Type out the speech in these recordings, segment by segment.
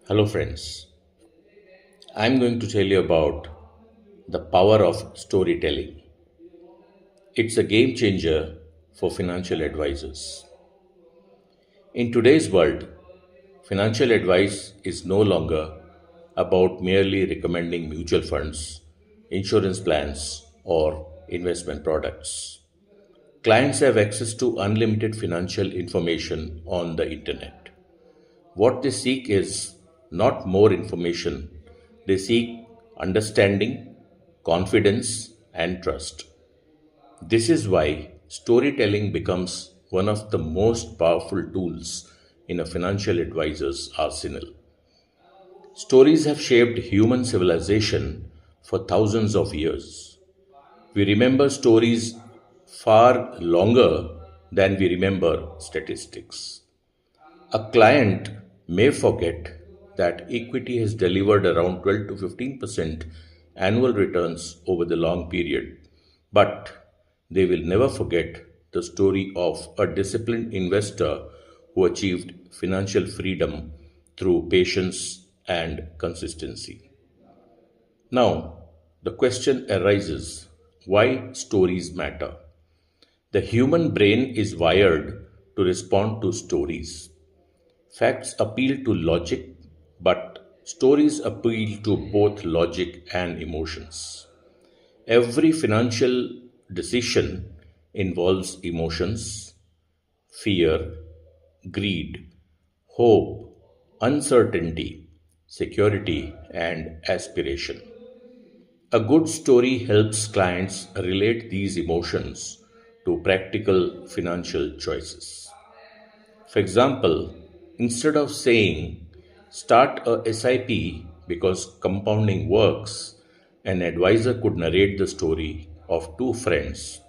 Hello, friends. I'm going to tell you about the power of storytelling. It's a game changer for financial advisors. In today's world, financial advice is no longer about merely recommending mutual funds, insurance plans, or investment products. Clients have access to unlimited financial information on the internet. What they seek is not more information, they seek understanding, confidence, and trust. This is why storytelling becomes one of the most powerful tools in a financial advisor's arsenal. Stories have shaped human civilization for thousands of years. We remember stories far longer than we remember statistics. A client may forget that equity has delivered around 12 to 15% annual returns over the long period, but they will never forget the story of a disciplined investor who achieved financial freedom through patience and consistency. Now, the question arises, why stories matter? The human brain is wired to respond to stories. Facts appeal to logic, but stories appeal to both logic and emotions. Every financial decision involves emotions, fear, greed, hope, uncertainty, security, and aspiration. A good story helps clients relate these emotions to practical financial choices. For example, instead of saying start a SIP because compounding works, an advisor could narrate the story of two friends.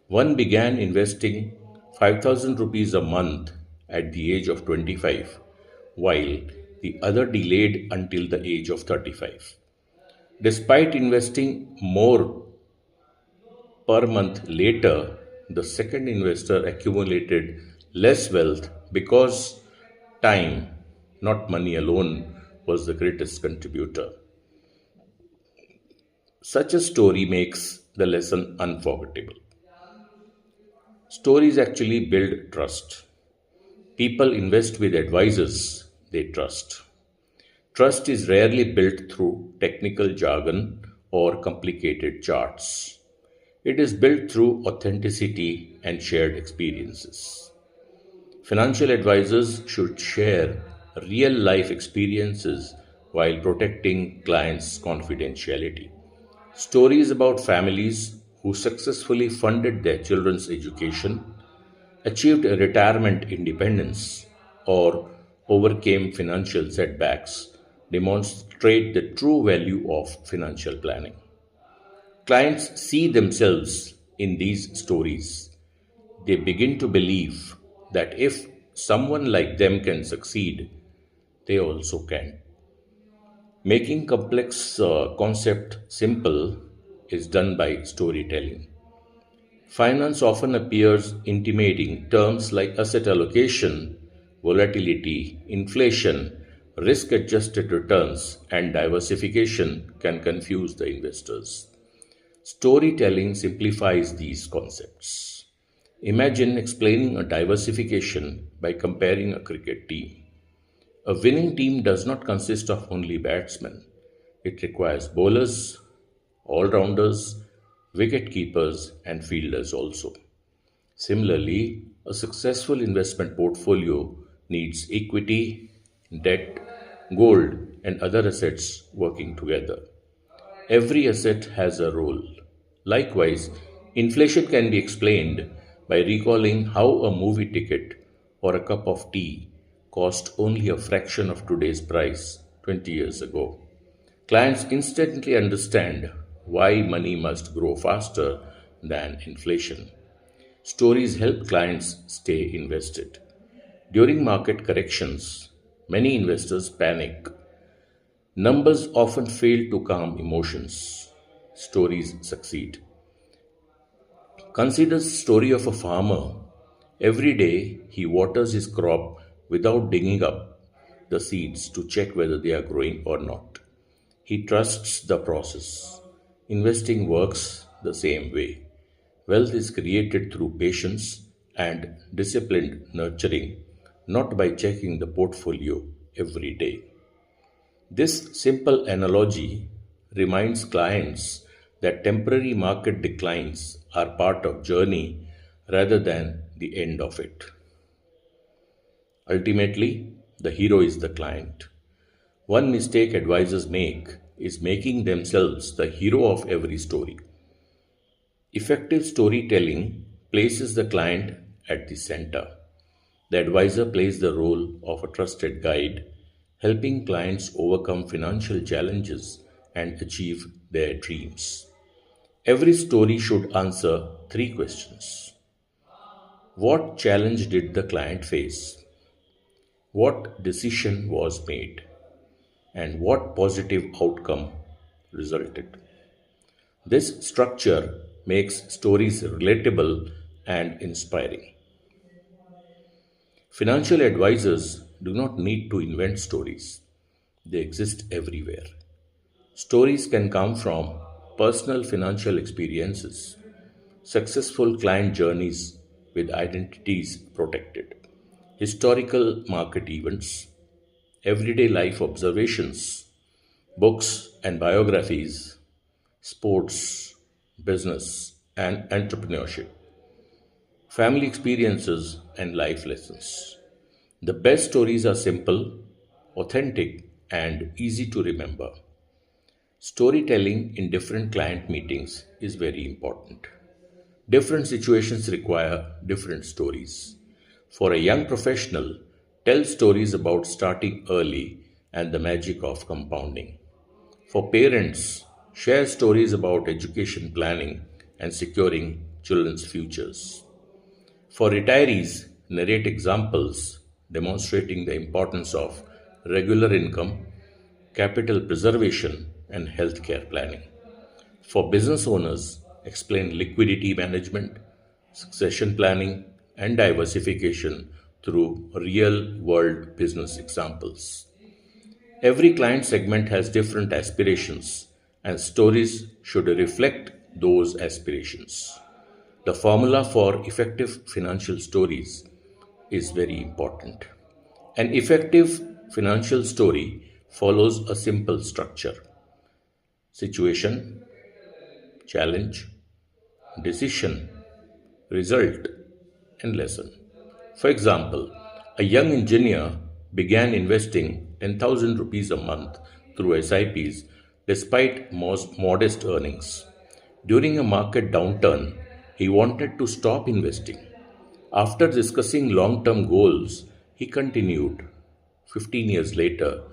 One began investing 5,000 rupees a month at the age of 25, while the other delayed until the age of 35. Despite investing more per month later, the second investor accumulated less wealth because time, not money alone, was the greatest contributor. Such a story makes the lesson unforgettable. Stories actually build trust. People invest with advisors they trust. Trust is rarely built through technical jargon or complicated charts. It is built through authenticity and shared experiences. Financial advisors should share real life experiences while protecting clients' confidentiality. Stories about families who successfully funded their children's education, achieved a retirement independence, or overcame financial setbacks demonstrate the true value of financial planning. Clients see themselves in these stories. They begin to believe that if someone like them can succeed, they also can. Making complex concept simple is done by storytelling. Finance often appears intimating. Terms like asset allocation, volatility, inflation, risk adjusted returns, and diversification can confuse the investors. Storytelling simplifies these concepts. Imagine explaining a diversification by comparing a cricket team. A winning team does not consist of only batsmen. It requires bowlers, all rounders, wicket keepers, and fielders also. Similarly, a successful investment portfolio needs equity, debt, gold, and other assets working together. Every asset has a role. Likewise, inflation can be explained by recalling how a movie ticket or a cup of tea cost only a fraction of today's price 20 years ago. Clients instantly understand why money must grow faster than inflation. Stories help clients stay invested. During market corrections, many investors panic. Numbers often fail to calm emotions. Stories succeed. Consider the story of a farmer. Every day he waters his crop without digging up. the seeds to check whether they are growing or not. He trusts the process. Investing works the same way. Wealth is created through patience and disciplined nurturing, not by checking the portfolio every day. This simple analogy reminds clients that temporary market declines are part of journey rather than the end of it. Ultimately, the hero is the client. One mistake advisors make is making themselves the hero of every story. Effective storytelling places the client at the center. The advisor plays the role of a trusted guide, helping clients overcome financial challenges and achieve their dreams. Every story should answer three questions. What challenge did the client face? What decision was made? And what positive outcome resulted? This structure makes stories relatable and inspiring. Financial advisors do not need to invent stories, they exist everywhere. Stories can come from personal financial experiences, successful client journeys with identities protected, historical market events, everyday life observations, books and biographies, sports, business, and entrepreneurship, family experiences, and life lessons. The best stories are simple, authentic, and easy to remember. Storytelling in different client meetings is very important. Different situations require different stories. For a young professional, tell stories about starting early and the magic of compounding. For parents, share stories about education planning and securing children's futures. For retirees, narrate examples demonstrating the importance of regular income, capital preservation, and healthcare planning. For business owners, explain liquidity management, succession planning, and diversification through real world business examples. Every client segment has different aspirations, and stories should reflect those aspirations. The formula for effective financial stories is very important. An effective financial story follows a simple structure: situation, challenge, decision, result, and lesson. For example, a young engineer began investing 10,000 rupees a month through SIPs despite most modest earnings. During a market downturn, he wanted to stop investing. After discussing long term goals, he continued. 15 years later,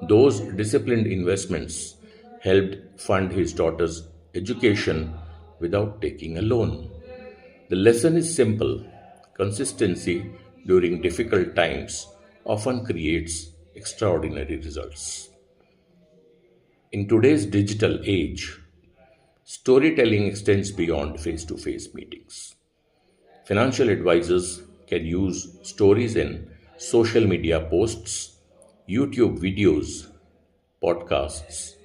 those disciplined investments helped fund his daughter's education without taking a loan. The lesson is simple: consistency during difficult times often creates extraordinary results. In today's digital age, storytelling extends beyond face to face meetings. Financial advisors can use stories in social media posts, YouTube videos, podcasts,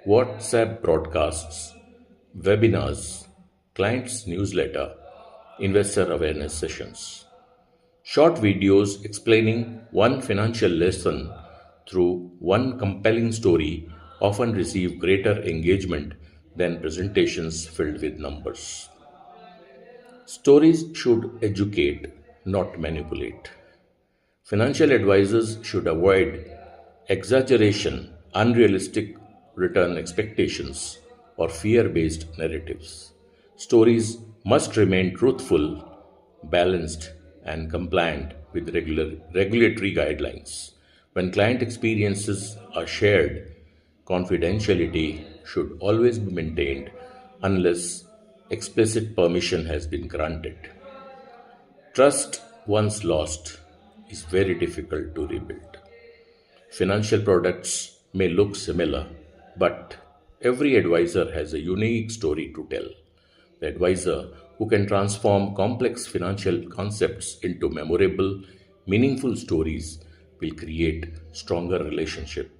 WhatsApp broadcasts, webinars, clients' newsletter, investor awareness sessions. Short videos explaining one financial lesson through one compelling story often receive greater engagement than presentations filled with numbers. Stories should educate, not manipulate. Financial advisors should avoid exaggeration, unrealistic return expectations, or fear based narratives. Stories must remain truthful, balanced, and compliant with regulatory guidelines. When client experiences are shared, confidentiality should always be maintained unless explicit permission has been granted. Trust, once lost, is very difficult to rebuild. Financial products may look similar, but every advisor has a unique story to tell. The advisor who can transform complex financial concepts into memorable, meaningful stories will create stronger relationship,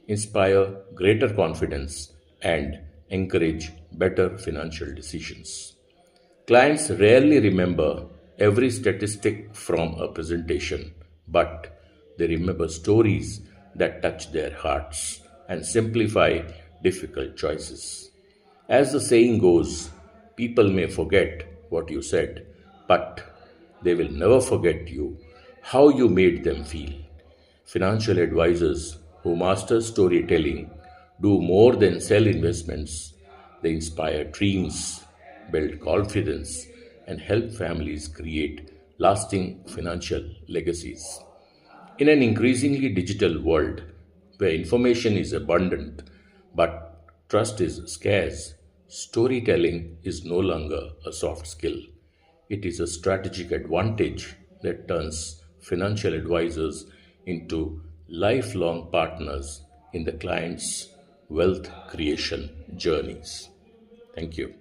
inspire greater confidence, and encourage better financial decisions. Clients rarely remember every statistic from a presentation, but they remember stories that touch their hearts and simplify difficult choices. As the saying goes, people may forget what you said, but they will never forget you, how you made them feel. Financial advisors who master storytelling do more than sell investments. They inspire dreams, build confidence, and help families create lasting financial legacies. In an increasingly digital world where information is abundant but trust is scarce, storytelling is no longer a soft skill. It is a strategic advantage that turns financial advisors into lifelong partners in the client's wealth creation journeys. Thank you.